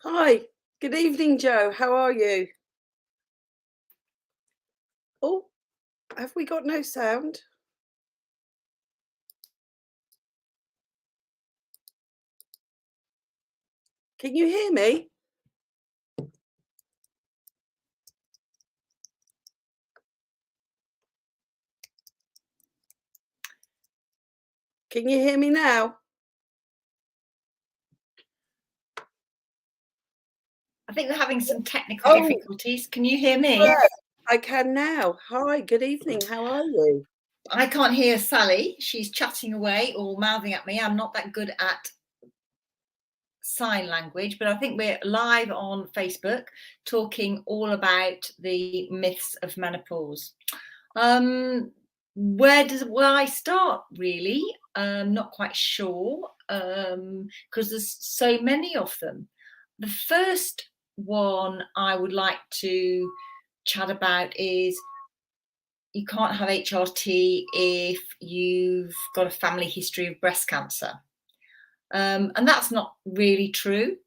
Hi, good evening, Joe. How are you? Oh, have we got no sound? Can you hear me? Can you hear me now? I think we're having some technical difficulties. Can you hear me? Yeah, I can now. Hi, good evening. How are you? I can't hear Sally. She's chatting away or mouthing at me. I'm not that good at sign language, but I think we're live on Facebook talking all about the myths of menopause. Where I start, really? Not quite sure, because there's so many of them. The first one I would like to chat about is you can't have HRT if you've got a family history of breast cancer. And that's not really true.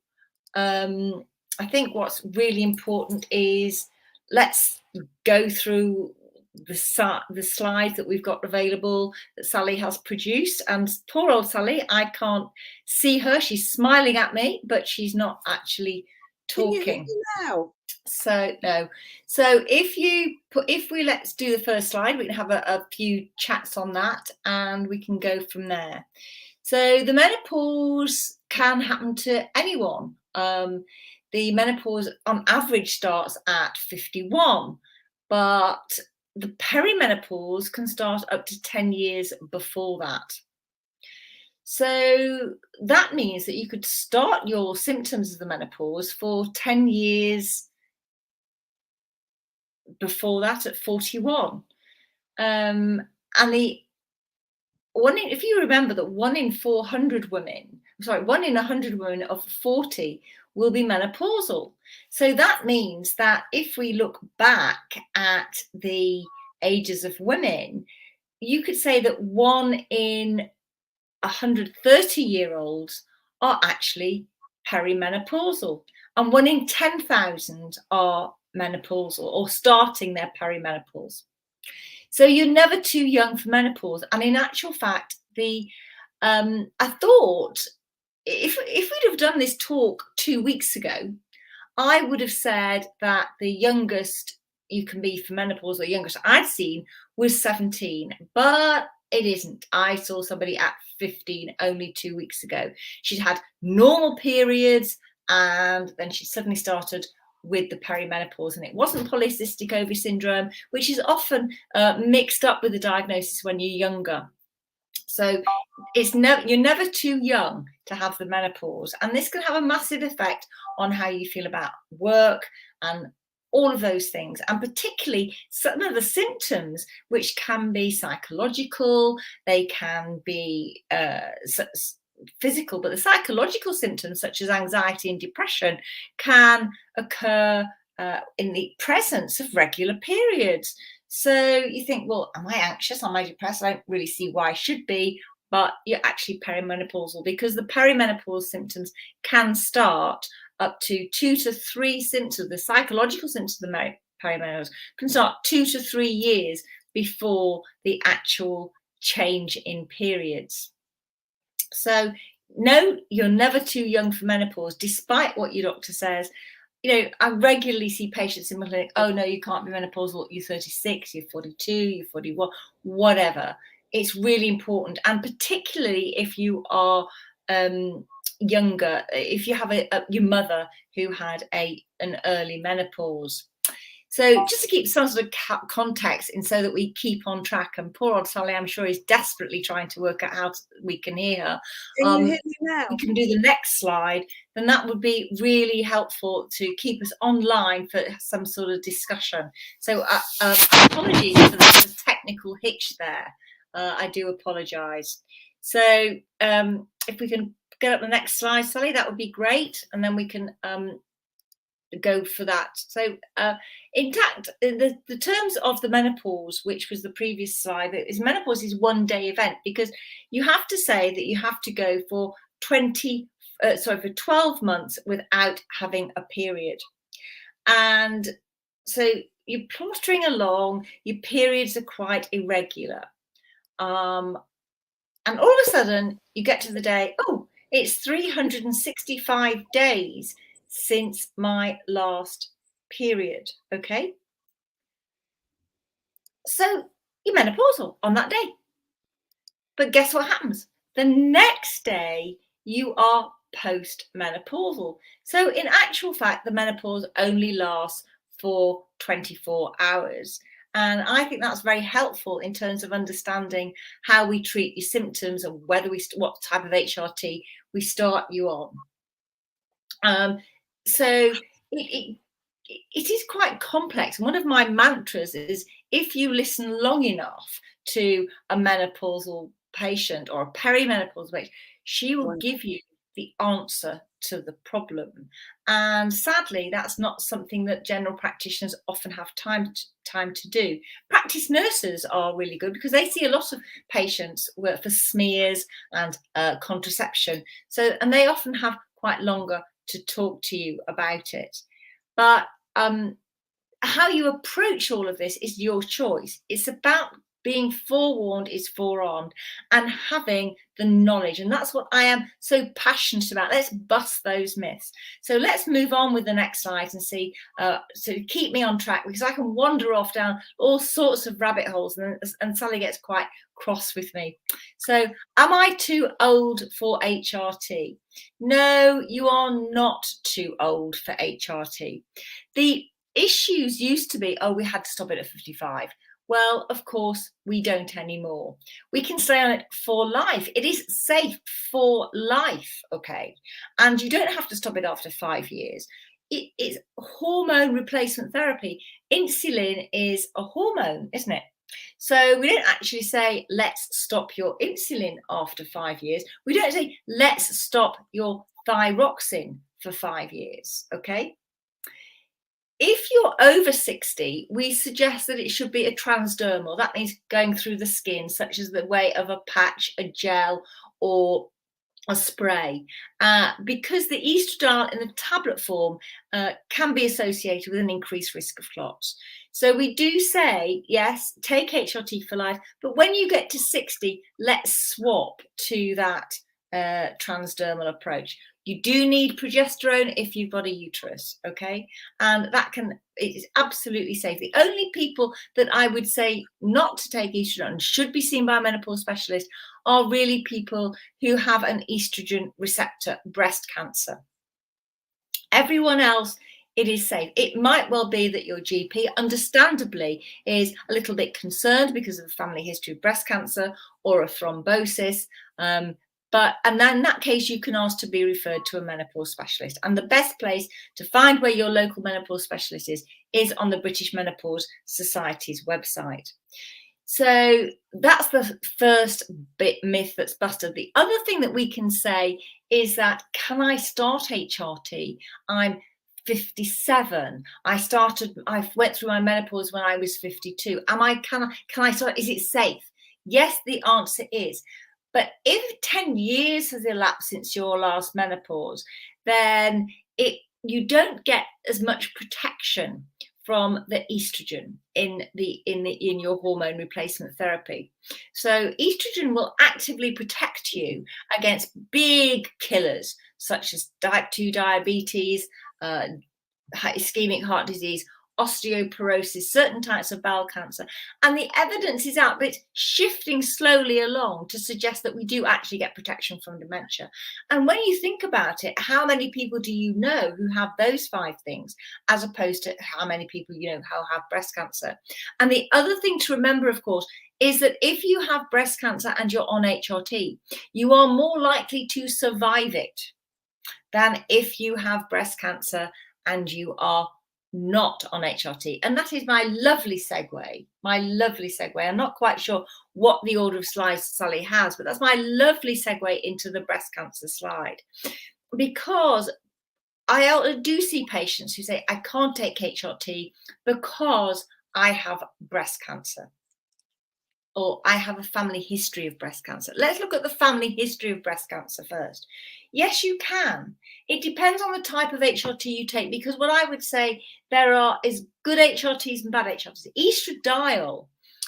I think what's really important is let's go through the slides that we've got available that Sally has produced. And poor old Sally, I can't see her. She's smiling at me, but she's not actually talking. Can you hear me now? So no. So if we let's do the first slide, we can have a few chats on that and we can go from there. So the menopause can happen to anyone. The menopause on average starts at 51, but the perimenopause can start up to 10 years before that. So that means that you could start your symptoms of the menopause for 10 years before that at 41. And if you remember that 1 in 100 women of 40 will be menopausal. So that means that if we look back at the ages of women, you could say that 1 in 130-year-olds are actually perimenopausal, and 1 in 10,000 are menopausal or starting their perimenopause. So you're never too young for menopause. And in actual fact, I thought if we'd have done this talk 2 weeks ago, I would have said that the youngest you can be for menopause, or youngest I'd seen, was 17, but it isn't. I saw somebody at 15 only 2 weeks ago. She'd had normal periods and then she suddenly started with the perimenopause, and it wasn't polycystic ovary syndrome, which is often mixed up with the diagnosis when you're younger. So you're never too young to have the menopause, and this can have a massive effect on how you feel about work and all of those things, and particularly some of the symptoms, which can be psychological, they can be physical, but the psychological symptoms such as anxiety and depression can occur in the presence of regular periods. So you think, well, am I anxious? Am I depressed? I don't really see why I should be, but you're actually perimenopausal, because the perimenopause symptoms can start up to 2 to 3 symptoms. The psychological symptoms of the perimenopause can start 2 to 3 years before the actual change in periods. So no, you're never too young for menopause, despite what your doctor says. You know, I regularly see patients in my clinic, oh no, you can't be menopausal, you're 36, you're 42, you're 41, whatever. It's really important. And particularly if you are younger, if you have your mother who had an early menopause. So just to keep some sort of context, and so that we keep on track, and poor old Sally, I'm sure, is desperately trying to work out how we can hear her. Can you hear me now? We can do the next slide, then that would be really helpful to keep us online for some sort of discussion. So apologies for the technical hitch there. I do apologise. So if we can get up the next slide, Sally, that would be great, and then we can go for that. So in fact, the terms of the menopause, which was the previous slide, is menopause is 1 day event, because you have to say that you have to go for for 12 months without having a period. And so you're plottering along, your periods are quite irregular. Um, and all of a sudden, you get to the day, oh, it's 365 days since my last period. Okay. So you're menopausal on that day. But guess what happens? The next day, you are post-menopausal. So in actual fact, the menopause only lasts for 24 hours. And I think that's very helpful in terms of understanding how we treat your symptoms and whether what type of HRT we start you on. So it is quite complex. One of my mantras is, if you listen long enough to a menopausal patient or a perimenopausal patient, she will Right. give you the answer to the problem. And sadly, that's not something that general practitioners often have time to do. Practice nurses are really good because they see a lot of patients for smears and contraception. And they often have quite longer to talk to you about it. But how you approach all of this is your choice. It's about being forewarned is forearmed and having the knowledge. And that's what I am so passionate about. Let's bust those myths. So let's move on with the next slide and see, so keep me on track, because I can wander off down all sorts of rabbit holes and Sally gets quite cross with me. So am I too old for HRT? No, you are not too old for HRT. The issues used to be, oh, we had to stop it at 55. Well, of course, we don't anymore. We can stay on it for life. It is safe for life, okay? And you don't have to stop it after 5 years. It is hormone replacement therapy. Insulin is a hormone, isn't it? So we don't actually say, let's stop your insulin after 5 years. We don't say, let's stop your thyroxine for 5 years, okay? If you're over 60, we suggest that it should be a transdermal. That means going through the skin, such as the way of a patch, a gel, or a spray, because the estradiol in the tablet form can be associated with an increased risk of clots. So we do say, yes, take HRT for life, but when you get to 60, let's swap to that transdermal approach. You do need progesterone if you've got a uterus, okay? And it is absolutely safe. The only people that I would say not to take estrogen and should be seen by a menopause specialist are really people who have an estrogen receptor breast cancer. Everyone else, it is safe. It might well be that your GP, understandably, is a little bit concerned because of the family history of breast cancer or a thrombosis. And then in that case, you can ask to be referred to a menopause specialist. And the best place to find where your local menopause specialist is on the British Menopause Society's website. So that's the first myth that's busted. The other thing that we can say is that, can I start HRT? I'm 57. I went through my menopause when I was 52. Can I start? Is it safe? Yes, the answer is. But if 10 years has elapsed since your last menopause, then you don't get as much protection from the estrogen in your hormone replacement therapy. So estrogen will actively protect you against big killers such as type 2 diabetes, ischemic heart disease, osteoporosis, certain types of bowel cancer. And the evidence is out, but it's shifting slowly along to suggest that we do actually get protection from dementia. And when you think about it, how many people do you know who have those 5 things, as opposed to how many people you know who have breast cancer? And the other thing to remember, of course, is that if you have breast cancer and you're on HRT, you are more likely to survive it than if you have breast cancer and you are not on HRT. And that is my lovely segue. I'm not quite sure what the order of slides Sally has, but that's my lovely segue into the breast cancer slide. Because I do see patients who say, I can't take HRT because I have breast cancer. or I have a family history of breast cancer. Let's look at the family history of breast cancer first. Yes, you can. It depends on the type of HRT you take, because what I would say is good HRTs and bad HRTs. Estradiol,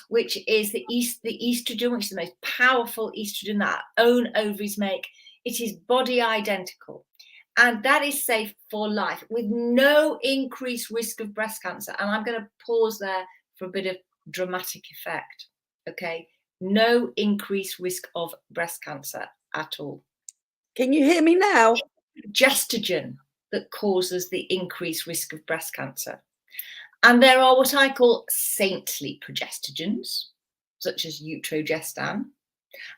which is the estrogen, which is the most powerful estrogen that our own ovaries make, it is body identical. And that is safe for life with no increased risk of breast cancer. And I'm going to pause there for a bit of dramatic effect. Okay, no increased risk of breast cancer at all. Can you hear me now? Progestogen that causes the increased risk of breast cancer. And there are what I call saintly progestogens, such as utrogestan.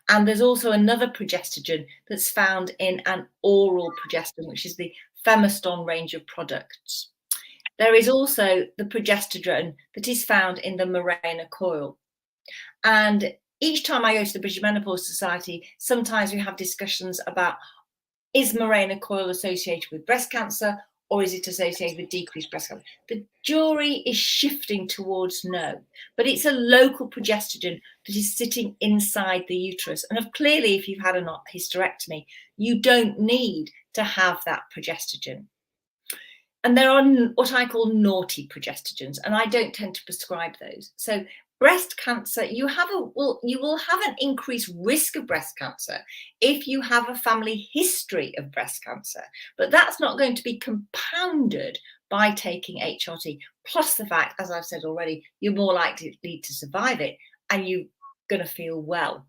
And there's also another progestogen that's found in an oral progestin, which is the Femiston range of products. There is also the progesterone that is found in the Mirena coil. And each time I go to the British Menopause Society, sometimes we have discussions about, is Mirena coil associated with breast cancer, or is it associated with decreased breast cancer? The jury is shifting towards no, but it's a local progestogen that is sitting inside the uterus. And clearly, if you've had a hysterectomy, you don't need to have that progestogen. And there are what I call naughty progestogens, and I don't tend to prescribe those. So breast cancer, you will have an increased risk of breast cancer if you have a family history of breast cancer, but that's not going to be compounded by taking HRT. Plus the fact, as I've said already, you're more likely to survive it and you're going to feel well.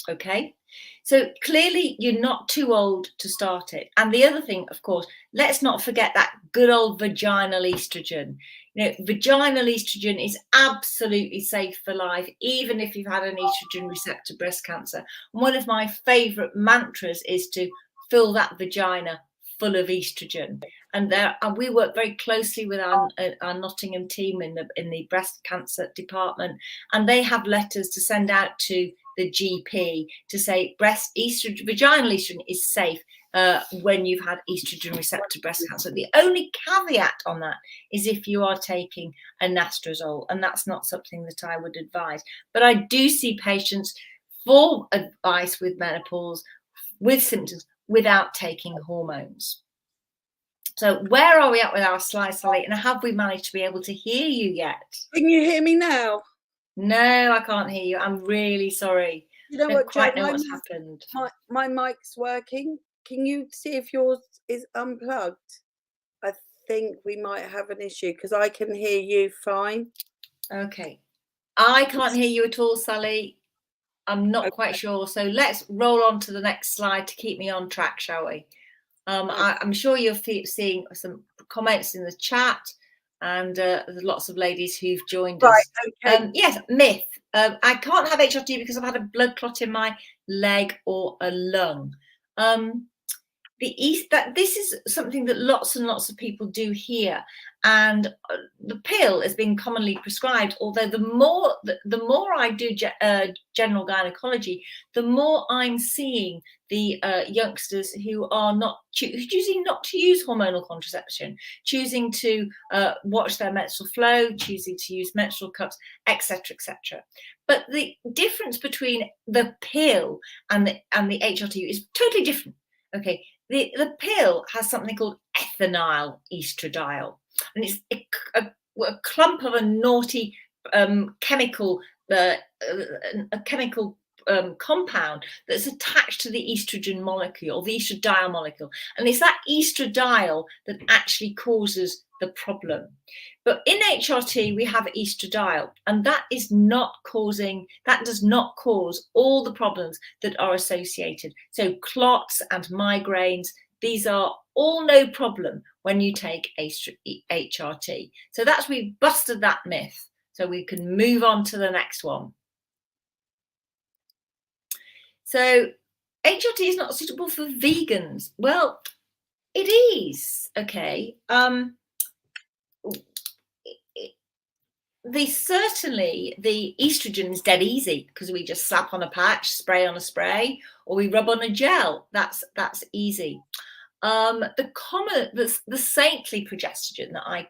Okay, so clearly you're not too old to start it. And the other thing, of course, let's not forget that good old vaginal estrogen. You know, vaginal estrogen is absolutely safe for life, even if you've had an estrogen receptor breast cancer. One of my favorite mantras is to fill that vagina full of estrogen. And we work very closely with our Nottingham team in the breast cancer department, and they have letters to send out to the GP to say vaginal estrogen is safe when you've had estrogen receptor breast cancer. The only caveat on that is if you are taking anastrozole, and that's not something that I would advise. But I do see patients for advice with menopause, with symptoms, without taking hormones. So where are we at with our slides, Sally? And have we managed to be able to hear you yet? Can you hear me now? No, I can't hear you. I'm really sorry. You know I don't what, quite Jo? know what's happened. My mic's working. Can you see if yours is unplugged? I think we might have an issue because I can hear you fine. Okay. I can't hear you at all, Sally. I'm not quite sure. So let's roll on to the next slide to keep me on track, shall we? I'm sure you're seeing some comments in the chat, and there's lots of ladies who've joined us. Right, okay. Yes, myth. I can't have HRT because I've had a blood clot in my leg or a lung. This is something that lots and lots of people do here, and the pill is being commonly prescribed. Although the more I do general gynecology, the more I'm seeing the youngsters who are choosing not to use hormonal contraception, choosing to watch their menstrual flow, choosing to use menstrual cups, etc., etc. But the difference between the pill and the HRT is totally different. Okay. The pill has something called ethinyl estradiol, and it's a clump of a naughty chemical compound that's attached to the estrogen molecule, the estradiol molecule, and it's that estradiol that actually causes the problem. But in HRT we have estradiol, and that does not cause all the problems that are associated. So clots and migraines, these are all no problem when you take HRT. So we've busted that myth. So we can move on to the next one. So HRT is not suitable for vegans. Well, it is, okay. Certainly the estrogen is dead easy because we just slap on a patch, spray on a spray, or we rub on a gel. That's easy. The saintly progesterone that I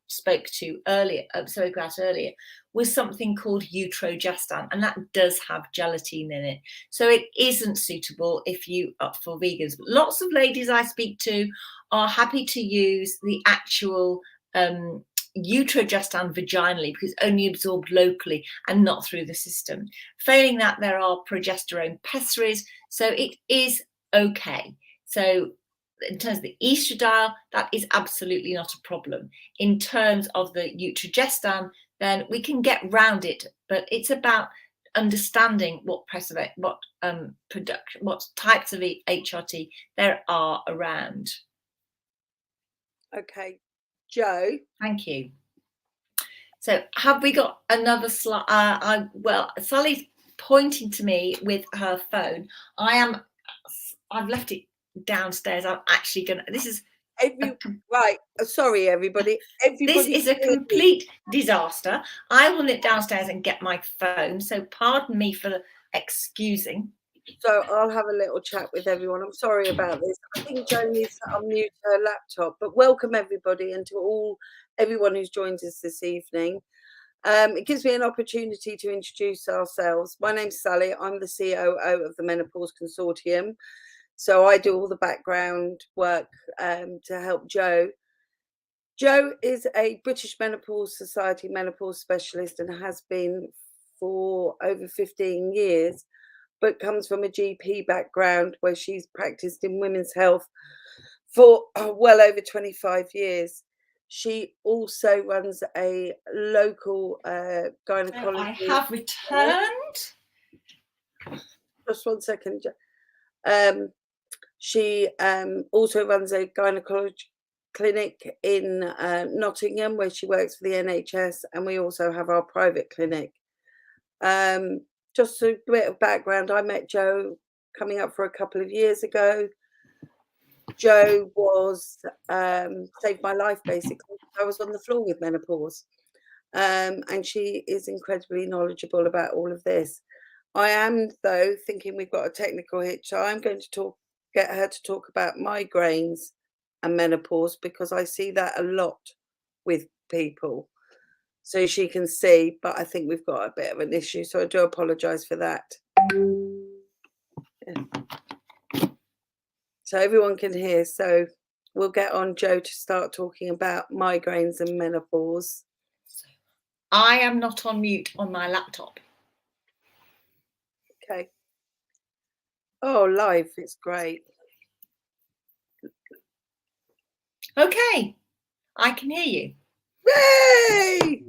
spoke about earlier, was something called utrogestan, and that does have gelatin in it, so it isn't suitable if you are for vegans. But lots of ladies I speak to are happy to use the actual utrogestan vaginally, because it's only absorbed locally and not through the system. Failing that, there are progesterone pessaries, so it is okay. So in terms of the estradiol, that is absolutely not a problem. In terms of the utrogestan, then we can get round it, but it's about understanding what types of HRT there are around. Okay, Joe. Thank you. So have we got another slide? Well, Sally's pointing to me with her phone. I've left it downstairs. I'm actually gonna. This is right. Sorry, everybody. This is a complete disaster. I will nip downstairs and get my phone. So pardon me for excusing. So I'll have a little chat with everyone. I'm sorry about this. I think Jo needs to unmute her laptop. But welcome everybody, and to everyone who's joined us this evening. It gives me an opportunity to introduce ourselves. My name's Sally. I'm the COO of the Menopause Consortium. So I do all the background work to help Jo. Jo is a British Menopause Society menopause specialist and has been for over 15 years, but comes from a GP background where she's practiced in women's health for well over 25 years. She also runs a local gynecology. I have returned. Just 1 second. She also runs a gynecology clinic in Nottingham, where she works for the NHS, and we also have our private clinic. Just a bit of background, I met Jo coming up for a couple of years ago. Jo was saved my life, basically. I was on the floor with menopause, and she is incredibly knowledgeable about all of this. I am, though, thinking we've got a technical hitch, so I'm going to get her to talk about migraines and menopause, because I see that a lot with people, so she can see. But I think we've got a bit of an issue, so I do apologise for that. Yeah. So everyone can hear, so we'll get on Jo to start talking about migraines and menopause. I am not on mute on my laptop. Okay. Oh, live, it's great. Okay, I can hear you. Yay!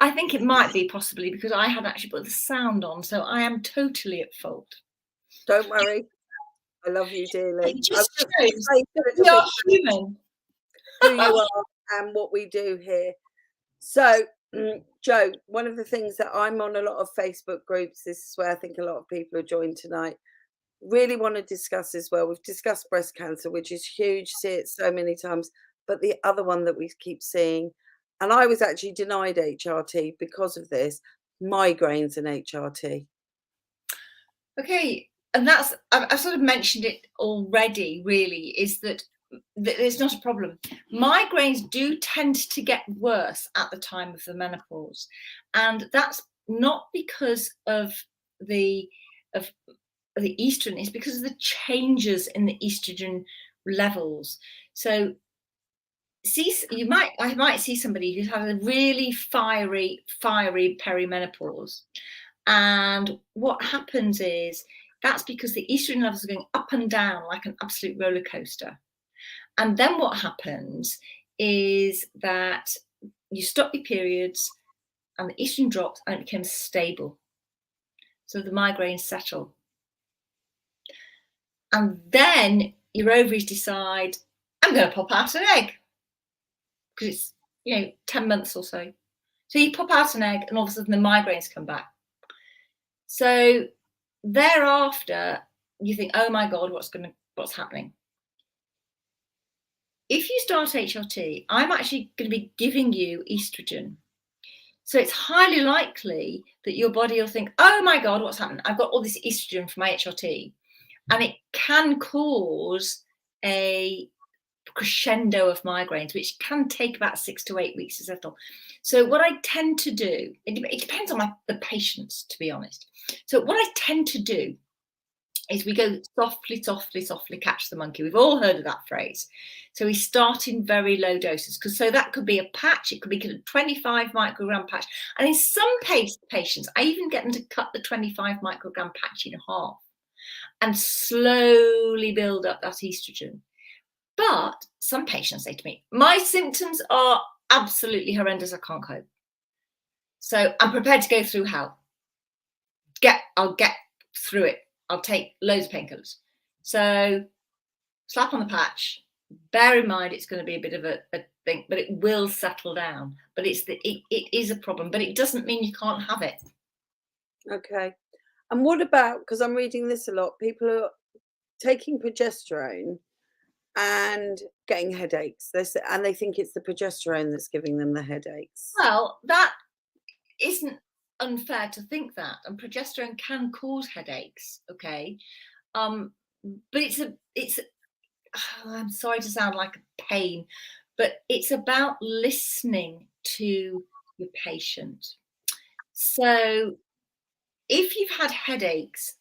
I think it might be possibly because I had actually put the sound on, so I am totally at fault. Don't worry. I love you dearly. It just shows you're human. Who you are and what we do here. So, Jo, one of the things that I'm on a lot of Facebook groups, this is where I think a lot of people are joined tonight, really want to discuss as well. We've discussed breast cancer, which is huge, see it so many times, but the other one that we keep seeing, and I was actually denied HRT because of this, migraines and HRT. Okay, and that's, I've sort of mentioned it already, really, is that it's not a problem. Migraines do tend to get worse at the time of the menopause, and that's not because of the estrogen, it's because of the changes in the estrogen levels. So I might see somebody who's had a really fiery perimenopause, and what happens is that's because the estrogen levels are going up and down like an absolute roller coaster. And then what happens is that you stop your periods and the estrogen drops and it becomes stable. So the migraines settle. And then your ovaries decide, I'm going to pop out an egg. Because it's, 10 months or so. So you pop out an egg and all of a sudden the migraines come back. So thereafter, you think, oh my God, what's happening? If you start HRT, I'm actually going to be giving you estrogen. So it's highly likely that your body will think, oh my God, what's happened? I've got all this estrogen from my HRT. And it can cause a crescendo of migraines, which can take about 6 to 8 weeks to settle. So what I tend to do, it depends on the patients, to be honest. So what I tend to do is we go softly, softly, softly catch the monkey. We've all heard of that phrase. So we start in very low doses, because so that could be a patch, it could be a 25 microgram patch. And in some patients, I even get them to cut the 25 microgram patch in half and slowly build up that estrogen. But some patients say to me, my symptoms are absolutely horrendous, I can't cope. So I'm prepared to go through hell. I'll get through it. I'll take loads of painkillers. So slap on the patch. Bear in mind it's going to be a bit of a thing, but it will settle down. But it is a problem, but it doesn't mean you can't have it. Okay. And what about, because I'm reading this a lot, people are taking progesterone and getting headaches. And they think it's the progesterone that's giving them the headaches. Well, that isn't unfair to think that, and progesterone can cause headaches, okay, but it's I'm sorry to sound like a pain, but it's about listening to your patient. So if you've had headaches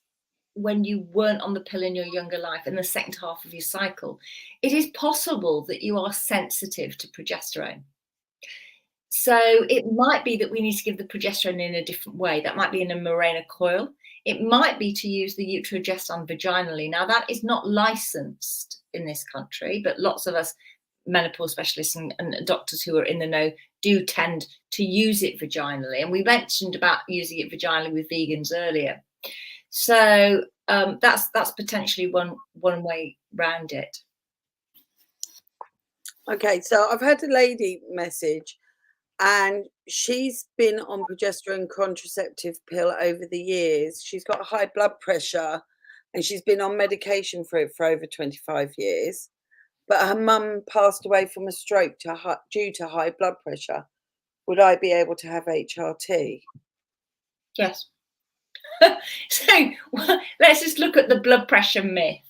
when you weren't on the pill in your younger life, in the second half of your cycle, it is possible that you are sensitive to progesterone. So it might be that we need to give the progesterone in a different way. That might be in a Mirena coil. It might be to use the utrogestan vaginally. Now, that is not licensed in this country, but lots of us menopause specialists and doctors who are in the know do tend to use it vaginally. And we mentioned about using it vaginally with vegans earlier. So that's potentially one way round it. Okay, so I've had a lady message, and she's been on progesterone contraceptive pill over the years. She's got high blood pressure, and she's been on medication for it for over 25 years. But her mum passed away from a stroke due to high blood pressure. Would I be able to have HRT? Yes. So let's just look at the blood pressure myth.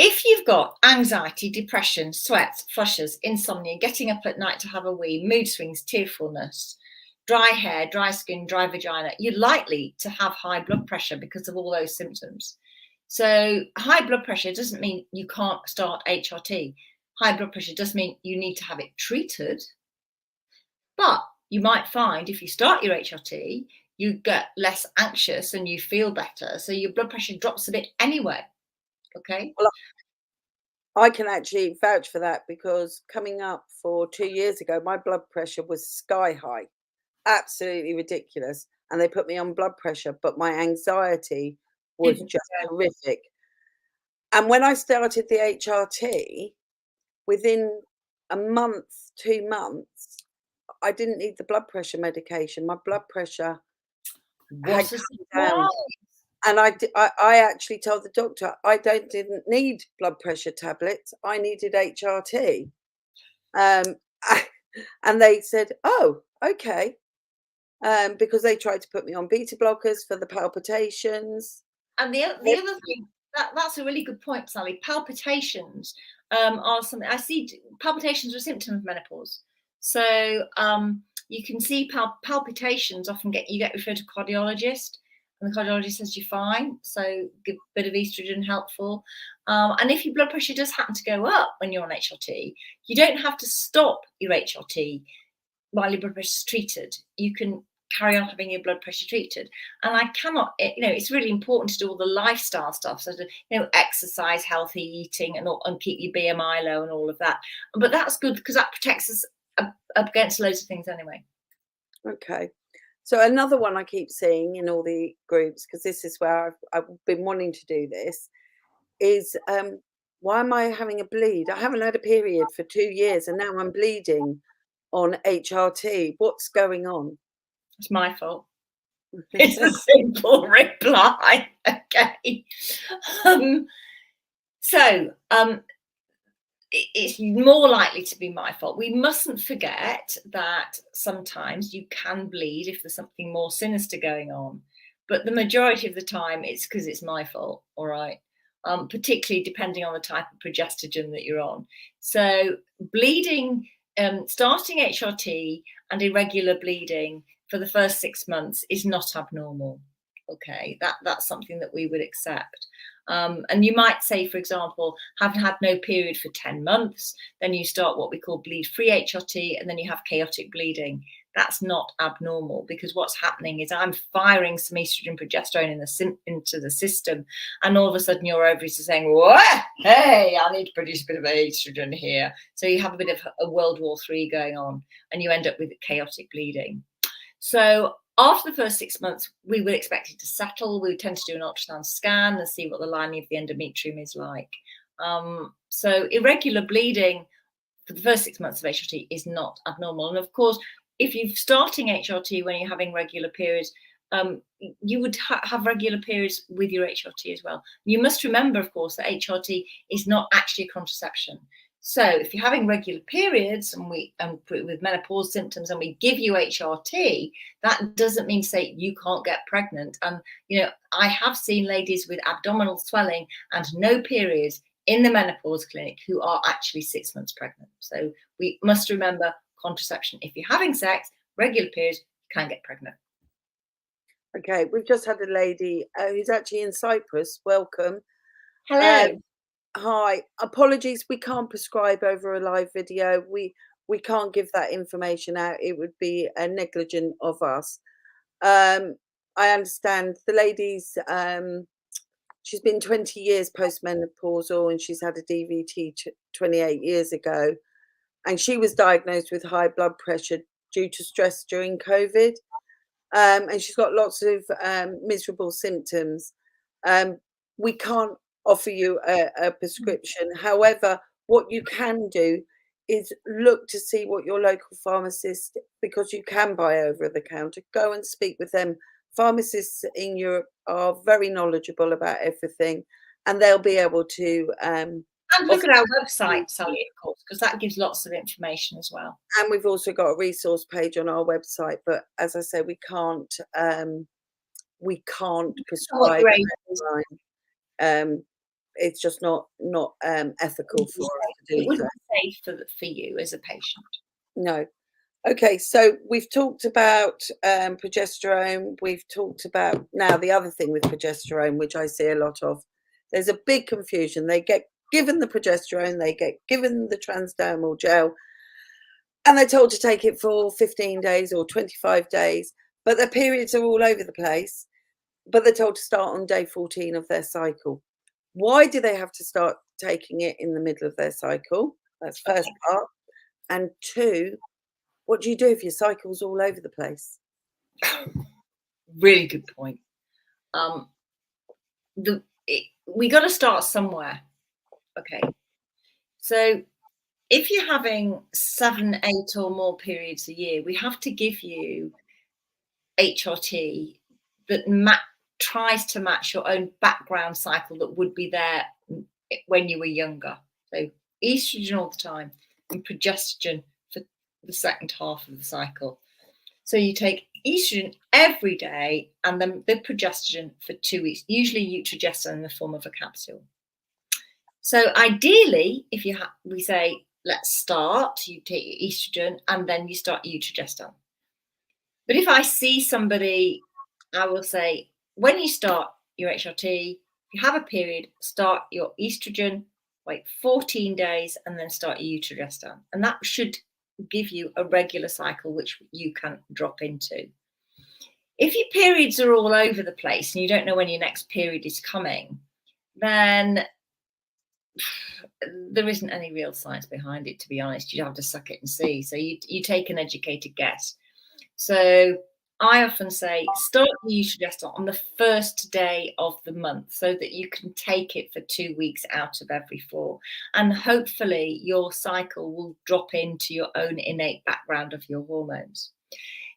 If you've got anxiety, depression, sweats, flushes, insomnia, getting up at night to have a wee, mood swings, tearfulness, dry hair, dry skin, dry vagina, you're likely to have high blood pressure because of all those symptoms. So high blood pressure doesn't mean you can't start HRT. High blood pressure does mean you need to have it treated. But you might find if you start your HRT, you get less anxious and you feel better. So your blood pressure drops a bit anyway. Okay. Well, I can actually vouch for that, because coming up for 2 years ago, my blood pressure was sky high, absolutely ridiculous. And they put me on blood pressure, but my anxiety was just horrific. And when I started the HRT, within a month, 2 months, I didn't need the blood pressure medication. My blood pressure had What a come down. surprise. And I actually told the doctor I didn't need blood pressure tablets. I needed HRT. And they said, "Oh, okay." Because they tried to put me on beta blockers for the palpitations. And the other thing, that's a really good point, Sally. Palpitations are something I see. Palpitations are a symptom of menopause. So you can see palpitations often you get referred to a cardiologist, and the cardiologist says you're fine. So give a bit of estrogen helpful. And if your blood pressure does happen to go up when you're on HRT, you don't have to stop your HRT while your blood pressure is treated. You can carry on having your blood pressure treated. And I cannot, it's really important to do all the lifestyle stuff. So, exercise, healthy eating, and keep your BMI low and all of that. But that's good because that protects us up against loads of things anyway. Okay. So another one I keep seeing in all the groups, because this is where I've been wanting to do this, is why am I having a bleed? I haven't had a period for 2 years, and now I'm bleeding on HRT. What's going on? It's my fault. It's a simple reply. Okay. It's more likely to be my fault. We mustn't forget that sometimes you can bleed if there's something more sinister going on. But the majority of the time, it's because it's my fault. All right. particularly depending on the type of progestogen that you're on. So bleeding, starting HRT and irregular bleeding for the first 6 months is not abnormal. Okay, that's something that we would accept. And you might say, for example, having had no period for 10 months, then you start what we call bleed-free HRT, and then you have chaotic bleeding. That's not abnormal, because what's happening is I'm firing some estrogen progesterone into the system, and all of a sudden your ovaries are saying, "What? Hey, I need to produce a bit of estrogen here." So you have a bit of a World War III going on, and you end up with chaotic bleeding. So after the first 6 months, we would expect it to settle. We would tend to do an ultrasound scan and see what the lining of the endometrium is like. So irregular bleeding for the first 6 months of HRT is not abnormal. And of course, if you're starting HRT when you're having regular periods, you would have regular periods with your HRT as well. You must remember, of course, that HRT is not actually a contraception. So if you're having regular periods and with menopause symptoms and we give you HRT, that doesn't mean to say you can't get pregnant. And I have seen ladies with abdominal swelling and no periods in the menopause clinic who are actually 6 months pregnant. So we must remember contraception. If you're having sex, regular periods, you can get pregnant. Okay, we've just had a lady who's actually in Cyprus. Welcome. Hello. Hi. Apologies, we can't prescribe over a live video. We can't give that information out. It would be negligent of us. I understand the lady's she's been 20 years postmenopausal, and she's had a DVT 28 years ago, and she was diagnosed with high blood pressure due to stress during COVID. And she's got lots of miserable symptoms. We can't offer you a prescription. However, what you can do is look to see what your local pharmacist, because you can buy over the counter, go and speak with them. Pharmacists in Europe are very knowledgeable about everything, and they'll be able to and look at our website, Sally, of course, because that gives lots of information as well. And we've also got a resource page on our website. But as I say, we can't prescribe online. It's just not ethical for us to do. It wouldn't be safe for you as a patient. No. Okay, so we've talked about progesterone. We've talked about now the other thing with progesterone, which I see a lot of. There's a big confusion. They get given the progesterone, they get given the transdermal gel, and they're told to take it for 15 days or 25 days, but their periods are all over the place, but they're told to start on day 14 of their cycle. Why do they have to start taking it in the middle of their cycle? That's first part. And two, what do you do if your cycle's all over the place? Really good point. We got to start somewhere. Okay. So if you're having 7, 8 or more periods a year, we have to give you HRT that tries to match your own background cycle that would be there when you were younger. So estrogen all the time and progesterone for the second half of the cycle. So you take estrogen every day and then the progesterone for 2 weeks, usually eutrogestan in the form of a capsule. So ideally, if we say, let's start, you take your estrogen and then you start eutrogestan. But if I see somebody, I will say, when you start your HRT, if you have a period, start your estrogen, wait 14 days, and then start your eutrogestan. And that should give you a regular cycle, which you can drop into. If your periods are all over the place and you don't know when your next period is coming, then there isn't any real science behind it, to be honest. You'd have to suck it and see. So you take an educated guess. So I often say start the eutrogestan on the first day of the month so that you can take it for 2 weeks out of every 4. And hopefully your cycle will drop into your own innate background of your hormones.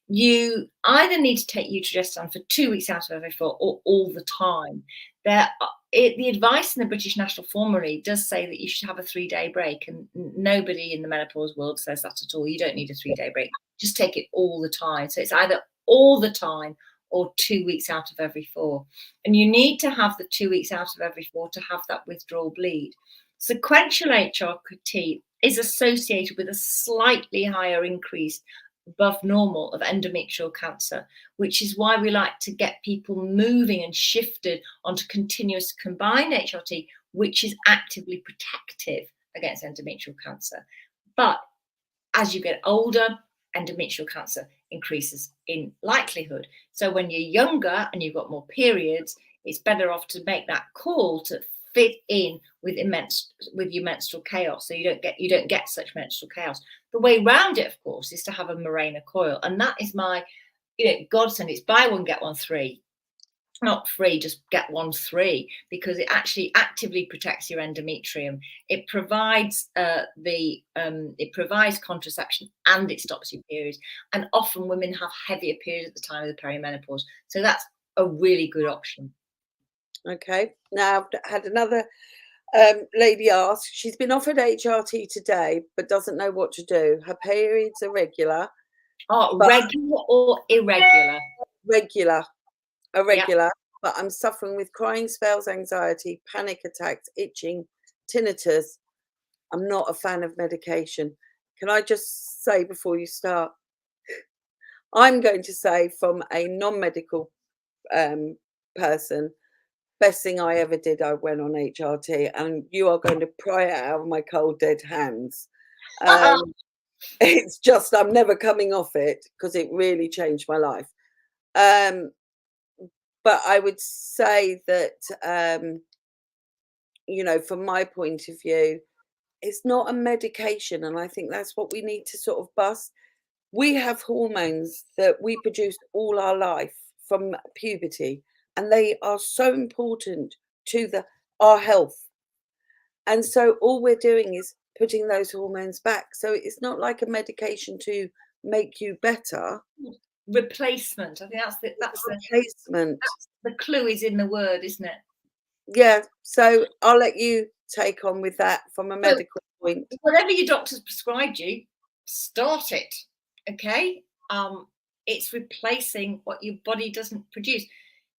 You either need to take eutrogestan for 2 weeks out of every 4 or all the time. The advice in the British National Formulary does say that you should have a 3-day break, and nobody in the menopause world says that at all. You don't need a 3-day break. Just take it all the time. So it's either all the time or 2 weeks out of every 4. And you need to have the 2 weeks out of every 4 to have that withdrawal bleed. Sequential HRT is associated with a slightly higher increase above normal of endometrial cancer, which is why we like to get people moving and shifted onto continuous combined HRT, which is actively protective against endometrial cancer. But as you get older, endometrial cancer increases in likelihood. So when you're younger and you've got more periods, it's better off to make that call to fit in with your menstrual chaos, so you don't get such menstrual chaos. The way around it, of course, is to have a Mirena coil, and that is my godsend. It's buy one get one free. Not free, just get one free, because it actually actively protects your endometrium. It provides it provides contraception, and it stops your periods. And often women have heavier periods at the time of the perimenopause, so that's a really good option. Okay, now I've had another lady ask. She's been offered HRT today, but doesn't know what to do. Her periods are regular. Regular or irregular? Regular. Irregular, Yep. but I'm suffering with crying spells, anxiety, panic attacks, itching, tinnitus. I'm not a fan of medication. Can I just say before you start, I'm going to say from a non-medical person, best thing I ever did, I went on HRT, and you are going to pry it out of my cold dead hands. It's just I'm never coming off it because it really changed my life. But I would say that, from my point of view, it's not a medication. And I think that's what we need to sort of bust. We have hormones that we produce all our life from puberty, and they are so important to our health. And so all we're doing is putting those hormones back. So it's not like a medication to make you better. Replacement. I think that's replacement. The clue is in the word, isn't it? Yeah. So I'll let you take on with that from a medical point. Whatever your doctor's prescribed you, start it. Okay. It's replacing what your body doesn't produce.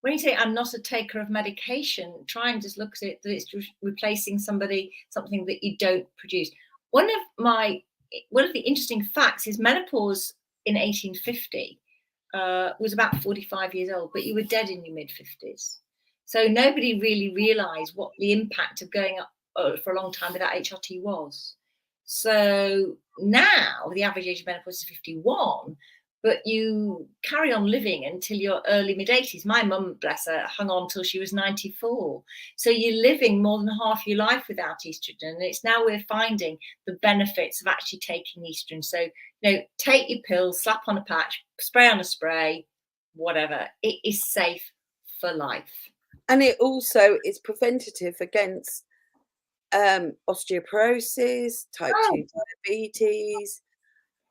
When you say I'm not a taker of medication, try and just look at it that it's replacing something that you don't produce. One of the interesting facts is menopause in 1850 was about 45 years old, but you were dead in your mid-50s. So nobody really realised what the impact of going up for a long time without HRT was. So now the average age of menopause is 51, but you carry on living until your early mid-80s. My mum, bless her, hung on till she was 94. So you're living more than half your life without estrogen. And it's now we're finding the benefits of actually taking estrogen. So, take your pills, slap on a patch, spray on a spray, whatever. It is safe for life. And it also is preventative against osteoporosis, type 2 diabetes,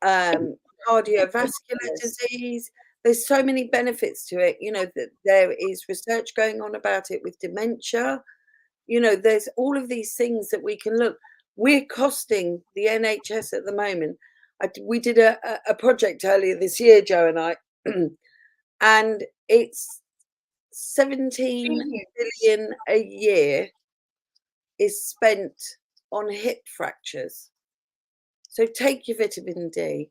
cardiovascular disease. There's so many benefits to it. That there is research going on about it with dementia. There's all of these things that we can look. We're costing the NHS at the moment. We did a project earlier this year, Joe and I, and it's 17 billion a year is spent on hip fractures. So take your vitamin D,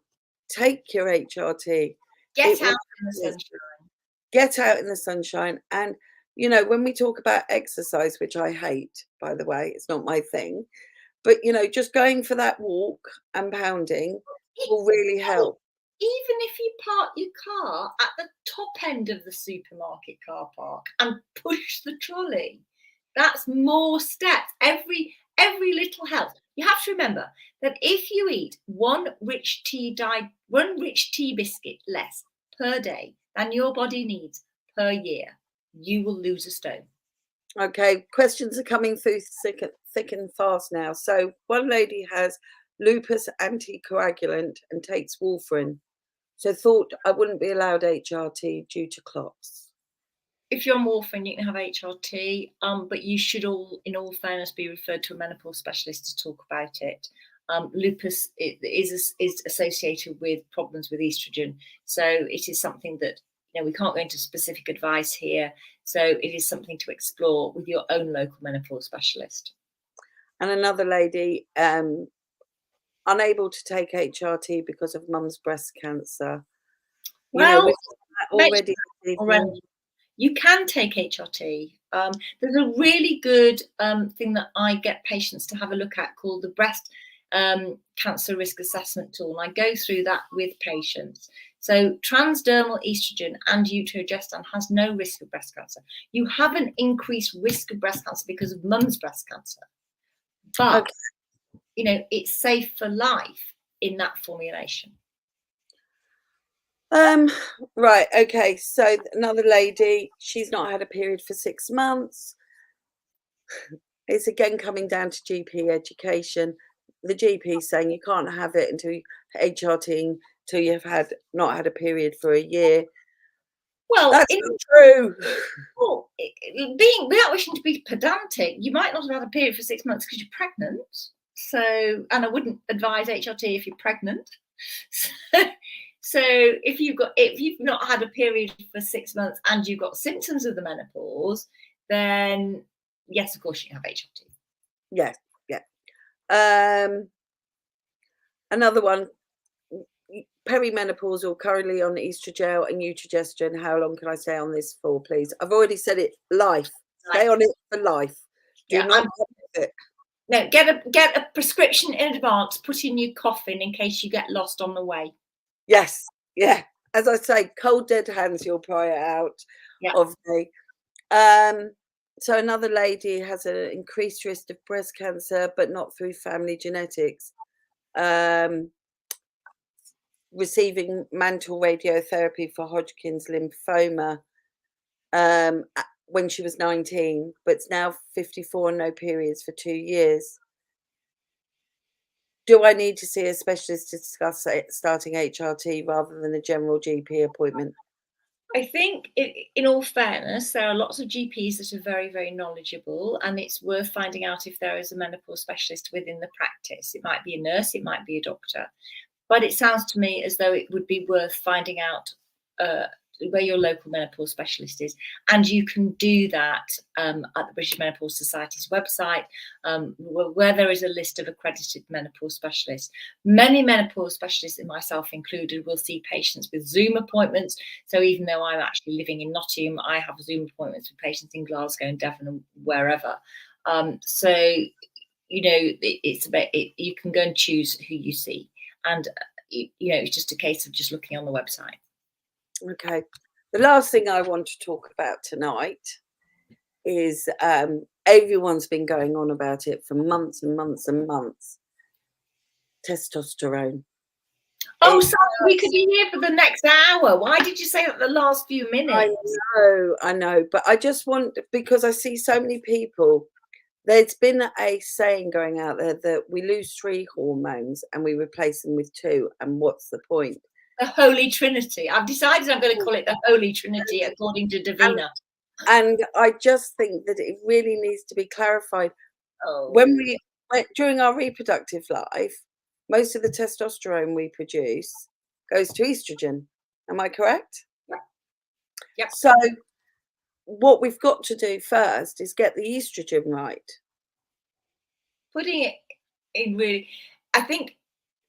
take your HRT. Get out in the sunshine. Get out in the sunshine. And, when we talk about exercise, which I hate, by the way, it's not my thing, but, just going for that walk and pounding will really help. Even if you park your car at the top end of the supermarket car park and push the trolley, that's more steps. Every little helps. You have to remember that if you eat one rich tea biscuit less per day than your body needs per year, you will lose a stone. Okay, questions are coming through thick and fast now. So one lady has lupus anticoagulant and takes warfarin. So thought I wouldn't be allowed HRT due to clots. If you're on warfarin, you can have HRT, but you should in all fairness, be referred to a menopause specialist to talk about it. Lupus is associated with problems with estrogen, so it is something that we can't go into specific advice here. So it is something to explore with your own local menopause specialist. And another lady, unable to take HRT because of mum's breast cancer. Well, we've already this evening. You can take HRT. There's a really good thing that I get patients to have a look at called the breast cancer risk assessment tool. And I go through that with patients. So transdermal estrogen and utrogestan has no risk of breast cancer. You have an increased risk of breast cancer because of mum's breast cancer. But, it's safe for life in that formulation. Right, okay. So another lady, she's not had a period for 6 months. It's again coming down to GP education. The GP saying you can't have it until HRT till you've not had a period for a year. Well, that's not true. Well, without wishing to be pedantic, you might not have had a period for 6 months because you're pregnant. So, and I wouldn't advise HRT if you're pregnant. So if you've not had a period for 6 months and you've got symptoms of the menopause, then yes, of course you can have HRT. Yeah. Another one, perimenopausal, currently on estrogen and utrogestan. How long can I stay on this for, please? I've already said it. Life. Stay on it for life. Do not it. No, get a prescription in advance. Put in your coffin in case you get lost on the way. Yes. Yeah. As I say, cold dead hands, you'll pry it out of me. So another lady has an increased risk of breast cancer, but not through family genetics. Receiving mantle radiotherapy for Hodgkin's lymphoma when she was 19, but it's now 54 and no periods for 2 years. Do I need to see a specialist to discuss starting HRT rather than a general GP appointment? I think, in all fairness, there are lots of GPs that are very, very knowledgeable, and it's worth finding out if there is a menopause specialist within the practice. It might be a nurse, it might be a doctor. But it sounds to me as though it would be worth finding out where your local menopause specialist is. And you can do that at the British Menopause Society's website, where there is a list of accredited menopause specialists. Many menopause specialists, and myself included, will see patients with Zoom appointments. So even though I'm actually living in Nottingham, I have Zoom appointments with patients in Glasgow and Devon and wherever. It's about it. You can go and choose who you see. And, it's just a case of just looking on the website. Okay. The last thing I want to talk about tonight is everyone's been going on about it for months and months and months. Testosterone. Oh, sorry, we could be here for the next hour. Why did you say that the last few minutes? I know. But I just want, because I see so many people, there's been a saying going out there that we lose 3 hormones and we replace them with 2. And what's the point? The Holy Trinity. I've decided I'm going to call it the Holy Trinity, according to Davina. And I just think that it really needs to be clarified. During our reproductive life, most of the testosterone we produce goes to estrogen. Am I correct? Yeah. So what we've got to do first is get the estrogen right. Putting it in really, I think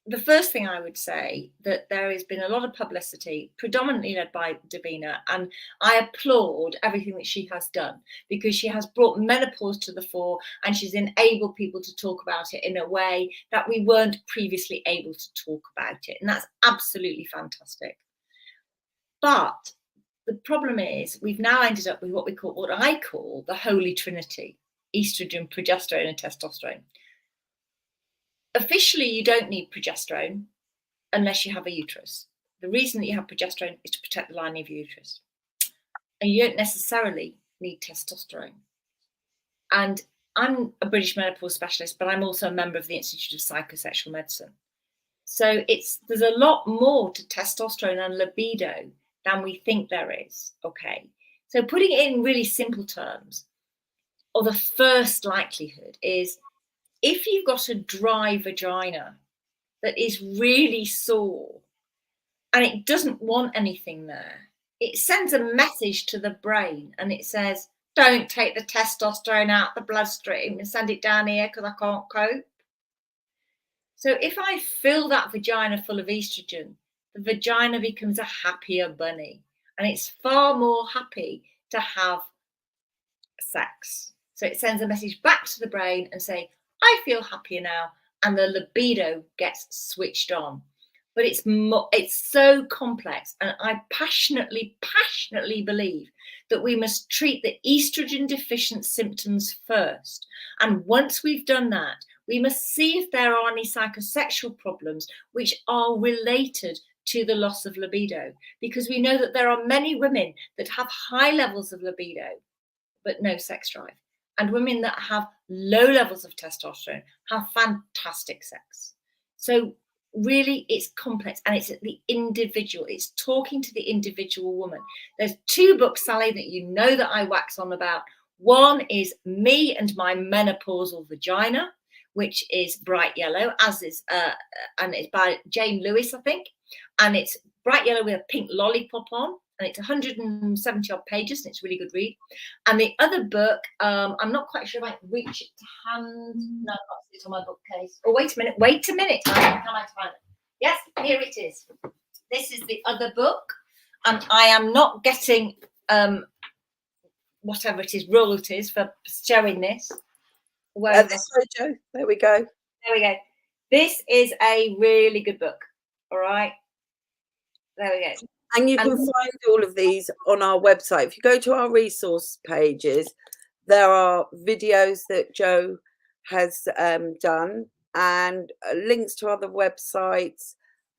the first thing I would say that there has been a lot of publicity, predominantly led by Davina, and I applaud everything that she has done because she has brought menopause to the fore and she's enabled people to talk about it in a way that we weren't previously able to talk about it. And that's absolutely fantastic. But the problem is we've now ended up with what I call the Holy Trinity: estrogen, progesterone, and testosterone. Officially, you don't need progesterone unless you have a uterus. The reason that you have progesterone is to protect the lining of your uterus. And you don't necessarily need testosterone. And I'm a British menopause specialist, but I'm also a member of the Institute of Psychosexual Medicine. So there's a lot more to testosterone and libido than we think there is, okay? So putting it in really simple terms, or the first likelihood is, if you've got a dry vagina that is really sore and it doesn't want anything there, it sends a message to the brain, and it says, don't take the testosterone out the bloodstream and send it down here because I can't cope. So if I fill that vagina full of estrogen, the vagina becomes a happier bunny, and it's far more happy to have sex. So it sends a message back to the brain and say, I feel happier now, and the libido gets switched on. But it's so complex, and I passionately believe that we must treat the estrogen deficient symptoms first. And once we've done that, we must see if there are any psychosexual problems which are related to the loss of libido, because we know that there are many women that have high levels of libido but no sex drive, and women that have low levels of testosterone have fantastic sex. So really, it's complex, and it's at the individual. It's talking to the individual woman. There's 2 books, Sally, that you know that I wax on about. One is Me and My Menopausal Vagina, which is bright yellow, as is and it's by Jane Lewis, I think, and it's bright yellow with a pink lollipop on, and it's 170 odd pages, and it's a really good read. And the other book, I'm not quite sure if I can reach it to hand. No, it's on my bookcase. Oh, wait a minute. How am I to find it? Yes, here it is. This is the other book, and I am not getting whatever it is, royalties for showing this. This way, Jo. There we go. There we go. This is a really good book. All right. There we go. And you can find all of these on our website. If you go to our resource pages, there are videos that Jo has done, and links to other websites,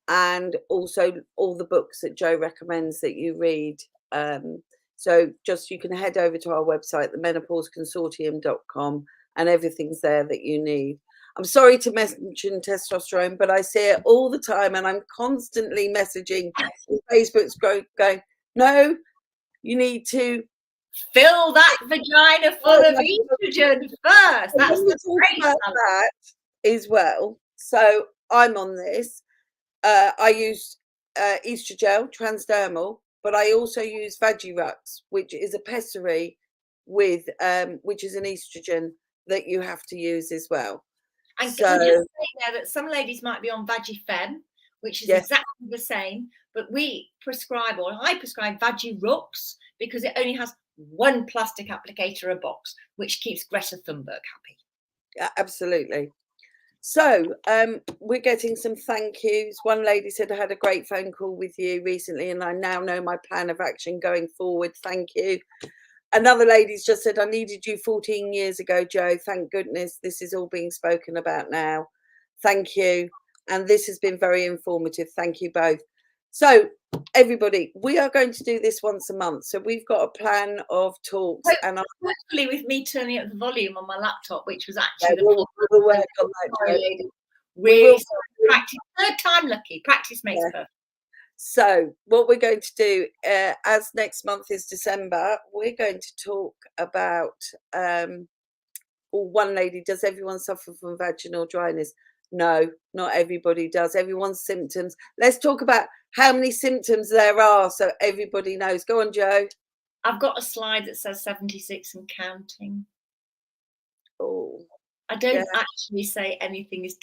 and also all the books that Jo recommends that you read. So just you can head over to our website, themenopauseconsortium.com, and everything's there that you need. I'm sorry to mention testosterone, but I see it all the time, and I'm constantly messaging Facebook's going, no, you need to fill that vagina full of estrogen first. That's the great that as well. So I'm on this. I use Estrogel transdermal, but I also use Vagirux, which is a pessary with which is an estrogen that you have to use as well. And can you just say there that some ladies might be on Vagifem, which is exactly the same, but we prescribe, or I prescribe, Vagirux because it only has 1 plastic applicator a box, which keeps Greta Thunberg happy. Yeah, absolutely. So we're getting some thank yous. One lady said, I had a great phone call with you recently, and I now know my plan of action going forward. Thank you. Another lady's just said, I needed you 14 years ago, Jo. Thank goodness this is all being spoken about now. Thank you. And this has been very informative. Thank you both. So everybody, we are going to do this once a month. So we've got a plan of talks. And hopefully with me turning up the volume on my laptop, which was actually we'll work on that. Really practice. 3rd time lucky. Practice makes perfect. So what we're going to do, as next month is December, we're going to talk about, one lady, does everyone suffer from vaginal dryness? No, not everybody does. Everyone's symptoms. Let's talk about how many symptoms there are so everybody knows. Go on, Jo. I've got a slide that says 76 and counting. Oh, I don't actually say anything is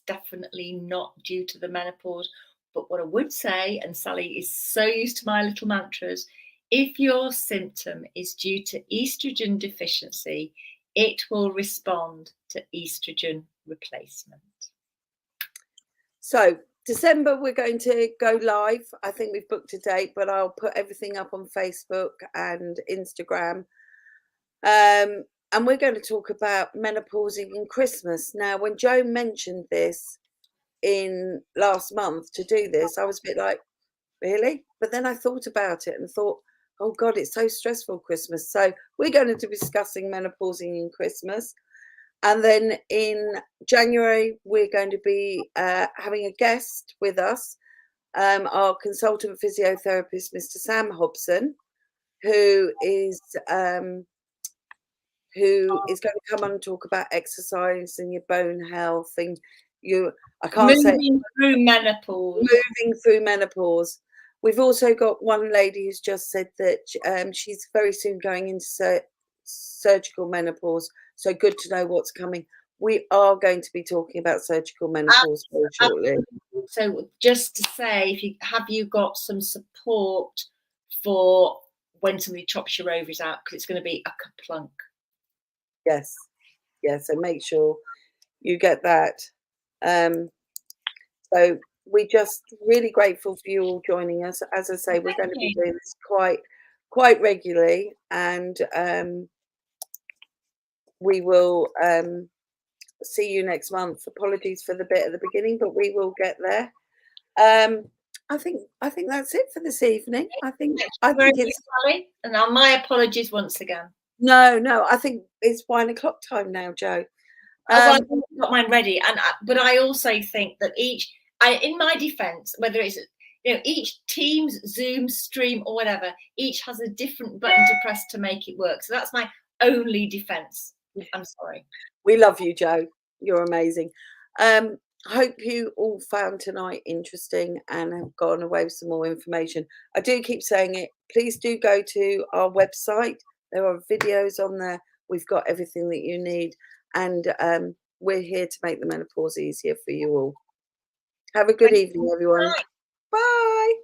definitely not due to the menopause. But what I would say, and Sally is so used to my little mantras, if your symptom is due to estrogen deficiency, it will respond to estrogen replacement. So December, we're going to go live. I think we've booked a date, but I'll put everything up on Facebook and Instagram. And we're going to talk about menopausing and Christmas. Now, when Jo mentioned this in last month to do this, I was a bit like, really? But then I thought about it and thought, oh God, it's so stressful, Christmas. So we're going to be discussing menopausing in Christmas. And then in January, we're going to be having a guest with us, our consultant physiotherapist, Mr. Sam Hobson, who is going to come on and talk about exercise and your bone health and moving through menopause. We've also got one lady who's just said that she's very soon going into surgical menopause. So good to know what's coming. We are going to be talking about surgical menopause very shortly. So just to say, have you got some support for when somebody chops your ovaries out, because it's going to be a kaplunk. Yes, so make sure you get that. So we're just really grateful for you all joining us. As I say, we're going to be doing this quite regularly, and we will see you next month. Apologies for the bit at the beginning, but we will get there. I think that's it for this evening. I think it's Sally, and now my apologies once again. No, I think it's 1 o'clock time now, Jo. I've got mine ready, but I also think that in my defence, whether it's each Teams, Zoom, stream, or whatever, each has a different button to press to make it work. So that's my only defence. I'm sorry. We love you, Jo. You're amazing. Hope you all found tonight interesting and have gone away with some more information. I do keep saying it. Please do go to our website. There are videos on there. We've got everything that you need. And we're here to make the menopause easier for you all. Have a good evening, everyone. Bye.